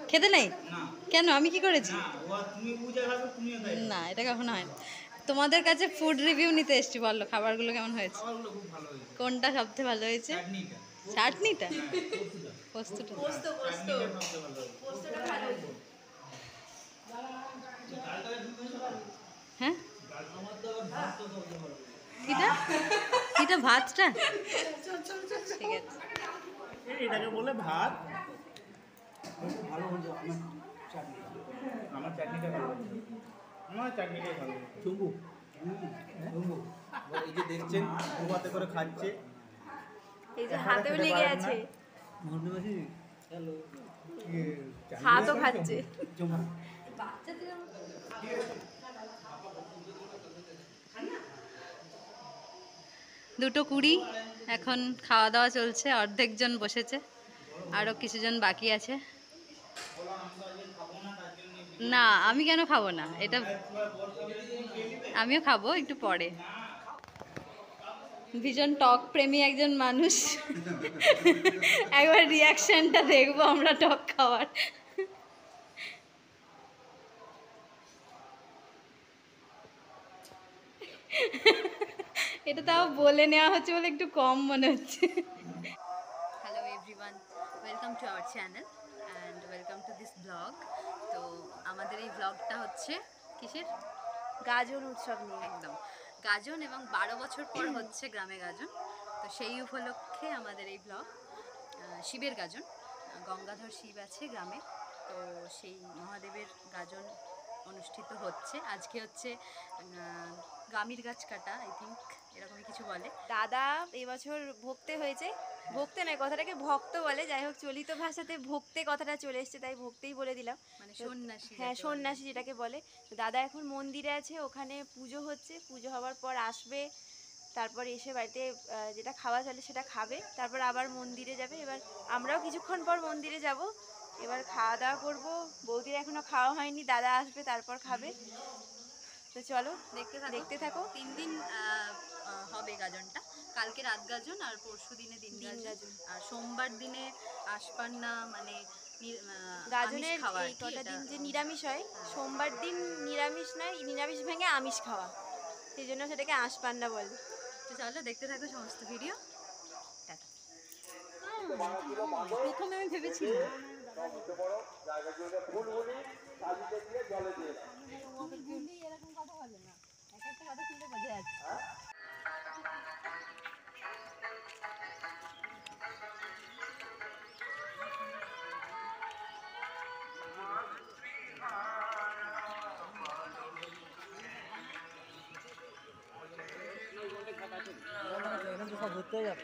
খেতে নেই কেন? আমি কি করেছি? না, এটা কখনো হয় না। তোমাদের কাছে ফুড রিভিউ নিতে এসেছি, বলো খাবারগুলো কেমন হয়েছে? কোনটা সবচেয়ে ভালো হয়েছে? চাটনিটা? পোস্তটা? হ্যাঁ, কিটা কিটা ভাতটা? ঠিক আছে। এটাকে বলে ভাত। ভালো হয়েছে আমার চাটনিটা ভালো হয়েছে। আমার চাটনিটাই ভালো হয়েছে। চুম্বু চুম্বু এই যে দেখছেন দুবাতে করে খাচ্ছে, এই যে হাতেও লেগে আছে, হাতও খাচ্ছে। দুটো 20 এখন খাওয়া দাওয়া চলছে, অর্ধেকজন বসেছে, আরও কিছুজন বাকি আছে। না, আমি কেন খাবো না? এটা আমিও খাবো একটু পরে। ভীষণ টক প্রেমী একজন মানুষ। একবার রিয়াকশনটা দেখবো আমরা টক খাওয়ার। এটা তাও বলে নেওয়া হচ্ছে বলে একটু কম মনে হচ্ছে। Hello everyone, welcome to our channel and welcome to this blog. তো আমাদের এই ব্লগটা হচ্ছে কিসের? গাজন উৎসব নিয়ে। একদম গাজন, এবং 12 বছর পর হচ্ছে গ্রামে গাজন। তো সেই উপলক্ষে আমাদের এই ব্লগ। শিবের গাজন, গঙ্গাধর শিব আছে গ্রামে, তো সেই মহাদেবের গাজন অনুষ্ঠিত হচ্ছে। আজকে হচ্ছে গামির গাছ কাটা, আই থিঙ্ক এরকমই কিছু বলে। দাদা এবছর ভক্তে হয়েছে, ভক্তে নয় কথাটাকে ভক্ত বলে, যাই হোক চলিত ভাষাতে ভক্তে কথাটা চলে এসছে, তাই ভক্তেই বলে দিলাম, মানে সন্ন্যাসী। হ্যাঁ সন্ন্যাসী যেটাকে বলে। দাদা এখন মন্দিরে আছে, ওখানে পুজো হচ্ছে, পুজো হওয়ার পর আসবে, তারপর এসে বাড়িতে যেটা খাওয়া চলে সেটা খাবে, তারপর আবার মন্দিরে যাবে। এবার আমরাও কিছুক্ষণ পর মন্দিরে যাব, এবার খাওয়া দাওয়া করবো। বৌদির এখনো খাওয়া হয়নি, দাদা আসবে তারপর খাবে। তো চলো দেখতে থাকো। 3 দিন হবে গাজনটা। কালকে রাত গাজন আর পরশু দিনে দিন গাজন, আর সোমবার দিনে আশপান্না, মানে গাজনের এই কটা দিন যে নিরামিষ হয়, সোমবার দিন নিরামিষ নয়, নিরামিষ ভেঙে আমিষ খাওয়া, সেই জন্য সেটাকে আশপান্না বলে। তো চলো দেখতে থাকো সমস্ত ভিডিও। প্রথমে আমি ভেবেছিলাম এরকম কথা বলে না, এক একটা কথা শুনতে বোঝা যাচ্ছে। ঘুরতে যাবে।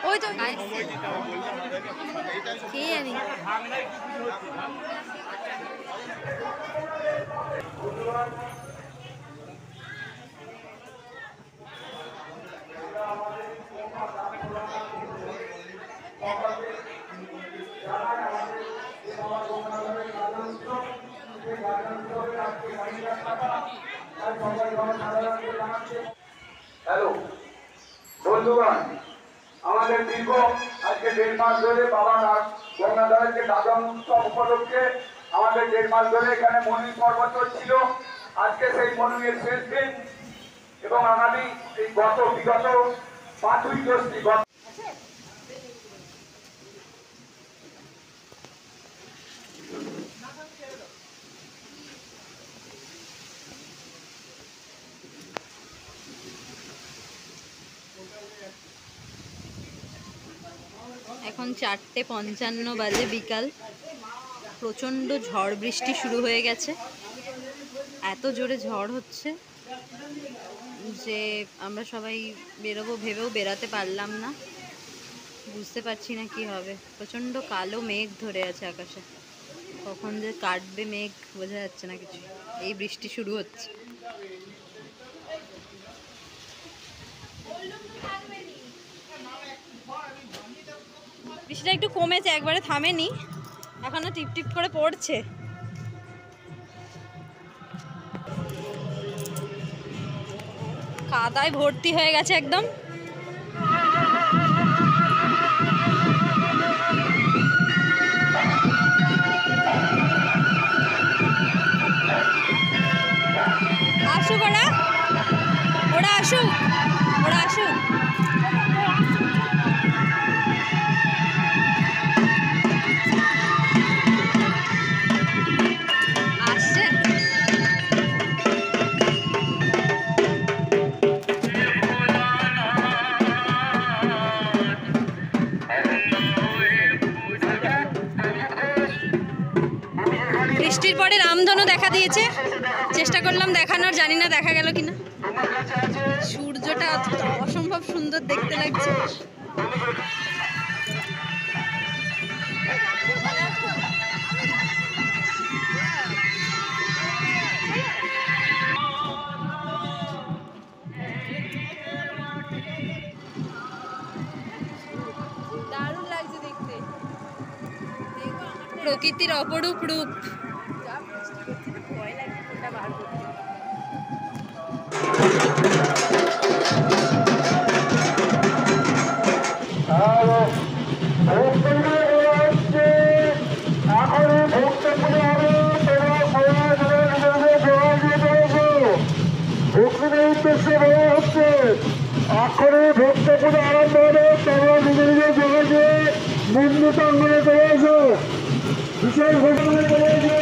ওই তো কে জানি। হ্যালো বন্ধুগণ, আমাদের দীর্ঘ আজকে 1.5 মাস ধরে বাবা গঙ্গাধরের যে গাজন উৎসব উপলক্ষে আমাদের 1.5 মাস ধরে এখানে মনুই পর্ব চলছিল। আজকে সেই মনুইয়ের শেষ দিন, এবং আগামী এই বিগত 5ই জ্যৈষ্ঠী এখন 4:55 বাজে বিকাল। প্রচণ্ড ঝড় বৃষ্টি শুরু হয়ে গেছে, এত জোরে ঝড় হচ্ছে যে আমরা সবাই বেরোবো ভেবেও বেরাতে পারলাম না। বুঝতে পারছি না কি হবে। প্রচণ্ড কালো মেঘ ধরে আছে আকাশে, কখন যে কাটবে মেঘ বোঝা যাচ্ছে না কিছু। এই বৃষ্টি শুরু হচ্ছে। বৃষ্টিটা একটু কমেছে, একবারে থামেনি, এখনো টিপ টিপ করে পড়ছে। কাদায় ভর্তি হয়ে গেছে একদম। আসুক ওরা, ওরা আসুক, ওরা আসুক। আসছে। বৃষ্টির পরে রামধনু দেখা দিয়েছে, চেষ্টা করলাম দেখানোর, জানি না দেখা গেল কিনা। সূর্যটা অসম্ভব সুন্দর দেখতে লাগছে। দারুণ লাগছে দেখতে, প্রকৃতির অপরূপ রূপ। ভয় লাগছে ফোনটা বার করতে। আখরে ভক্ত পুজো আরম্ভ হলে তোমরা নিজে নিজে জেগে দিয়ে মন্দির প্রাঙ্গণে চলে এসো, বিশেষ ঘটনায় চলে এসো।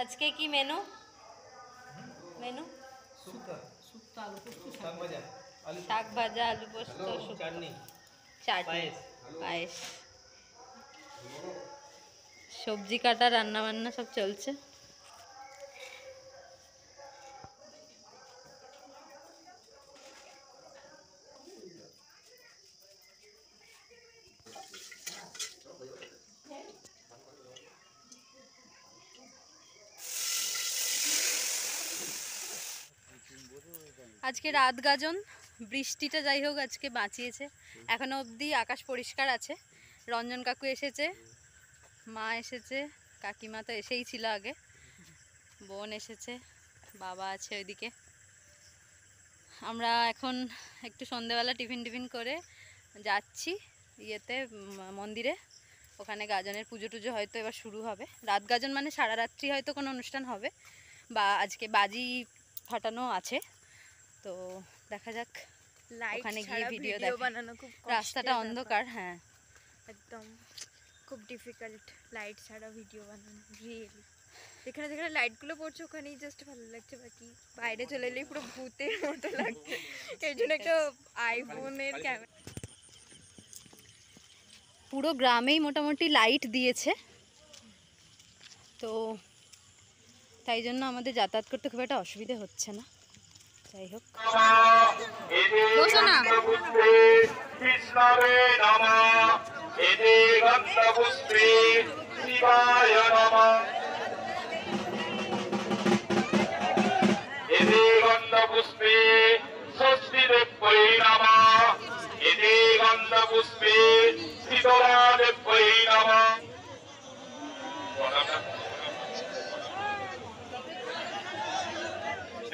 আজকে কি মেনু? শুক্তো শাক ভাজা, আলু শাক ভাজা, আলু পোস্ত, চাটনি, চাটনি, পায়েস। পায়েস, সবজি কাটা, রান্না বান্না সব চলছে। আজকে রাত গাজন, বৃষ্টিটা যাই হোক আজকে বাঁচিয়েছে। এখনো অবধি আকাশ পরিষ্কার আছে। রঞ্জন কাকু এসেছে, মা এসেছে, কাকিমা তো এসেই ছিল আগে, বোন এসেছে, বাবা আছে ওইদিকে। আমরা এখন একটু সন্ধেবেলা টিফিন করে যাচ্ছি ইয়েতে মন্দিরে। ওখানে গাজনের পুজো টুজো হয়তো এবার শুরু হবে। রাত গাজন মানে সারা রাত্রি হয়তো কোনো অনুষ্ঠান হবে, বা আজকে বাজি ফাটানো আছে। তো দেখা যাক, ওখানে গিয়ে ভিডিও বানানো খুব রাস্তাটা অন্ধকার। হ্যাঁ, একদম খুব ডিফিকাল্ট লাইট ছাড়া ভিডিও বানানো, রিয়েলি। যেখানে যেখানে লাইটগুলো পড়ছে ওখানেই জাস্ট ভালো লাগছে, বাকি বাইরে চলে এলেই পুরো ভূতের মতো লাগছে। এর জন্য একটা আইফোনের ক্যামেরা। পুরো গ্রামেই মোটামুটি লাইট দিয়েছে, তো তাই জন্য আমাদের যাতায়াত করতে খুব একটা অসুবিধে হচ্ছে না। যাই হোক, বসো না। কৃষ্ণারে নমঃ, এতে গন্ধপুষ্পে শিবায় নমঃ, এতে গন্ধপুষ্পে ষষ্ঠীদেব্যৈ নমঃ, এতে গন্ধপুষ্পে শীতলাদেব্যৈ নমঃ।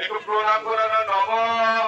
একটু প্রণাম করে না, নমঃ।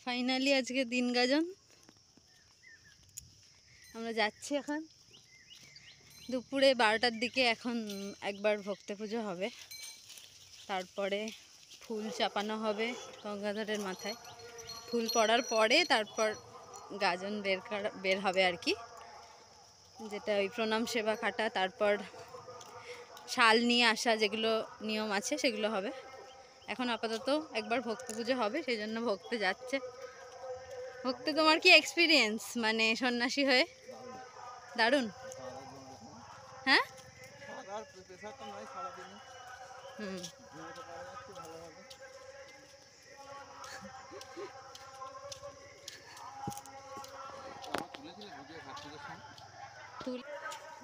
ফাইনালি আজকে দিন গাজন। আমরা যাচ্ছি এখন দুপুরে 12টার দিকে এখন একবার ভক্তি পুজো হবে, তারপরে ফুল চাপানো হবে গঙ্গাধরের মাথায়। ফুল পড়ার পরে তারপর গাজন বের হবে আর কি, যেটা ওই প্রণাম সেবা কাটা, তারপর শাল নিয়ে আসা, যেগুলো নিয়ম আছে সেগুলো হবে। এখন আপাতত একবার ভক্তি পুজো হবে, সেই জন্য ভক্তি যাচ্ছে। ভক্তি, তোমার কি এক্সপিরিয়েন্স মানে সন্ন্যাসী হয়ে? দারুণ। হ্যাঁ, হুম,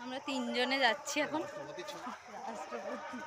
আমরা 3 জনে যাচ্ছি এখন। রাষ্ট্রপতি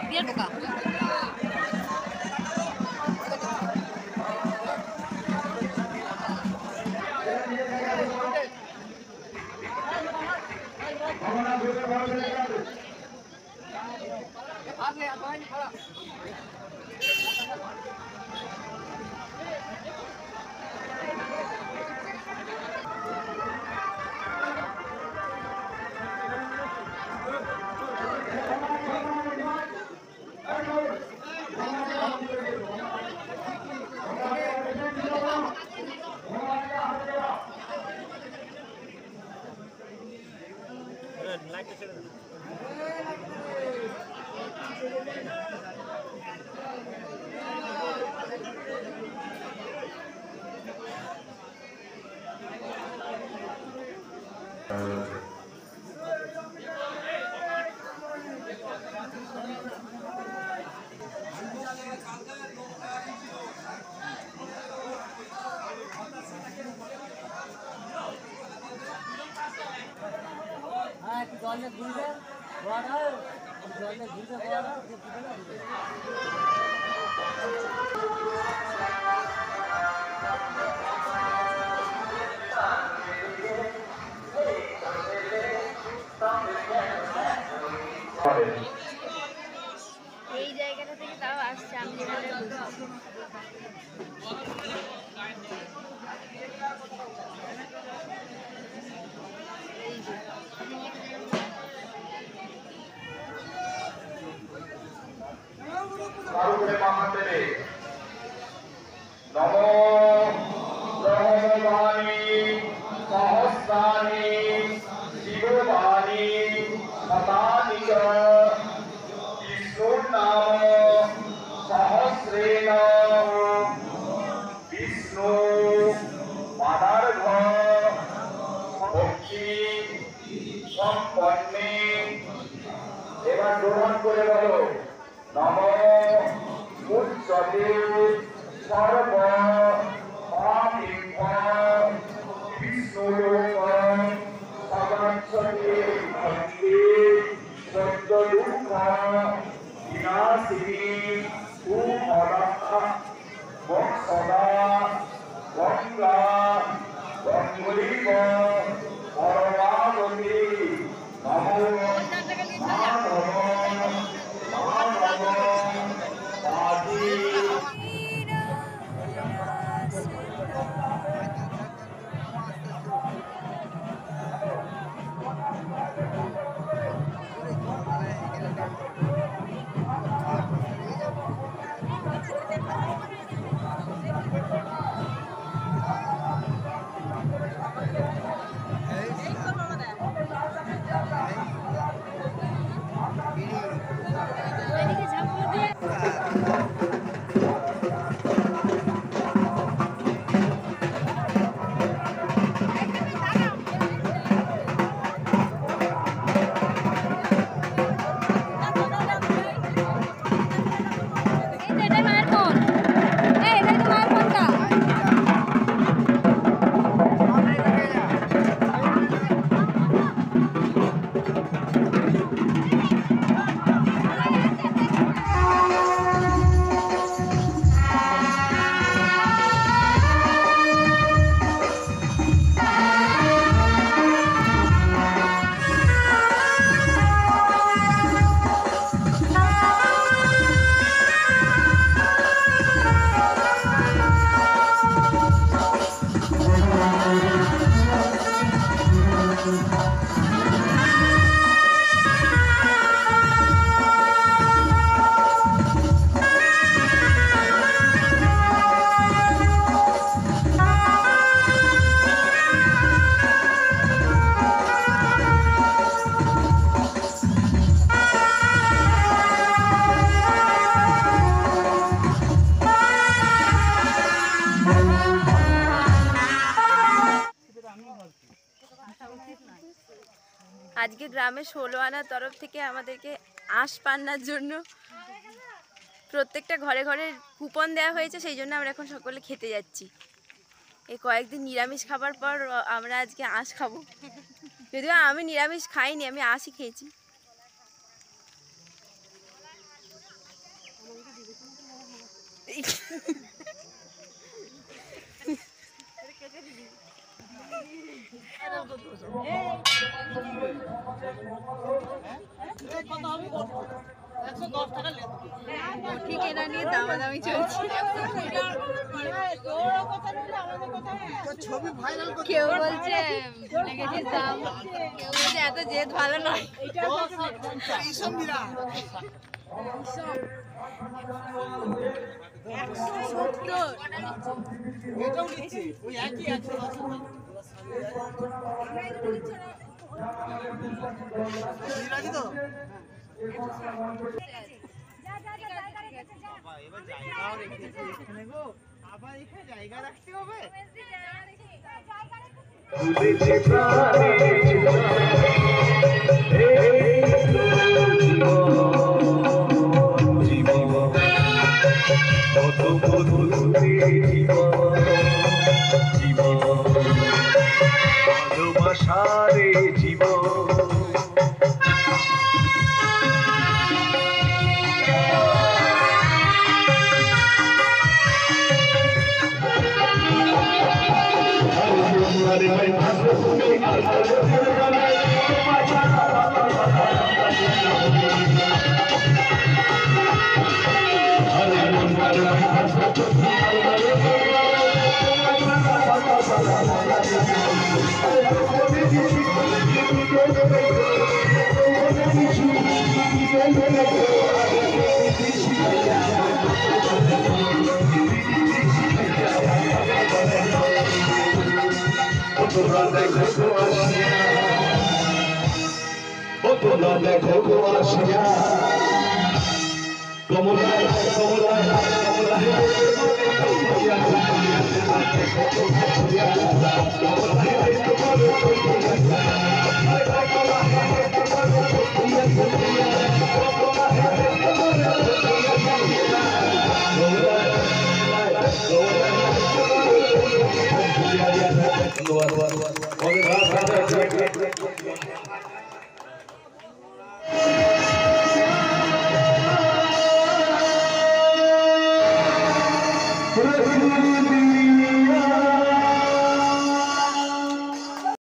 বিয়ের বোকা। জলে ঘুরবে বড় জলে ঘুরবে বড় এই জায়গাটা থেকে তাও আসছে, আমি যেখানে বসেছি। এই যে নমো ব্রহ্মবাণী সহস্রাণি শিববাণী শতানি চ বিষ্ণুর নাম সহস্রেণ বিষ্ণু পদার্ঘ পন্নে এবার গ্রহণ করে বলো নম উচ্চতে সর্ব বিষ্ণুলোক সদাচ্ছতে ভক্তি সত্যদুঃখ বিনাশিনী সুমদা সদা গঙ্গা গঙ্গুলিক পরমাবতী নমো মাধব মাধব পাদি আজকে গ্রামের 16 আনার তরফ থেকে আমাদেরকে আঁশ পান্নার জন্য প্রত্যেকটা ঘরে ঘরে কুপন দেওয়া হয়েছে, সেই জন্য আমরা এখন সকলে খেতে যাচ্ছি। এই কয়েকদিন নিরামিষ খাবার পর আমরা আজকে আঁশ খাবো। যদিও আমি নিরামিষ খাইনি, আমি আঁশই খেয়েছি। ঠিক এটা নিয়ে দামাদামি চলছে। কেউ বলছে নেগেটিভ দাম, কেউ বলছে এত জেদ ভালো নয়। জায়গা রাখতে হবে। ভালোবাসারে জীবন Thank you.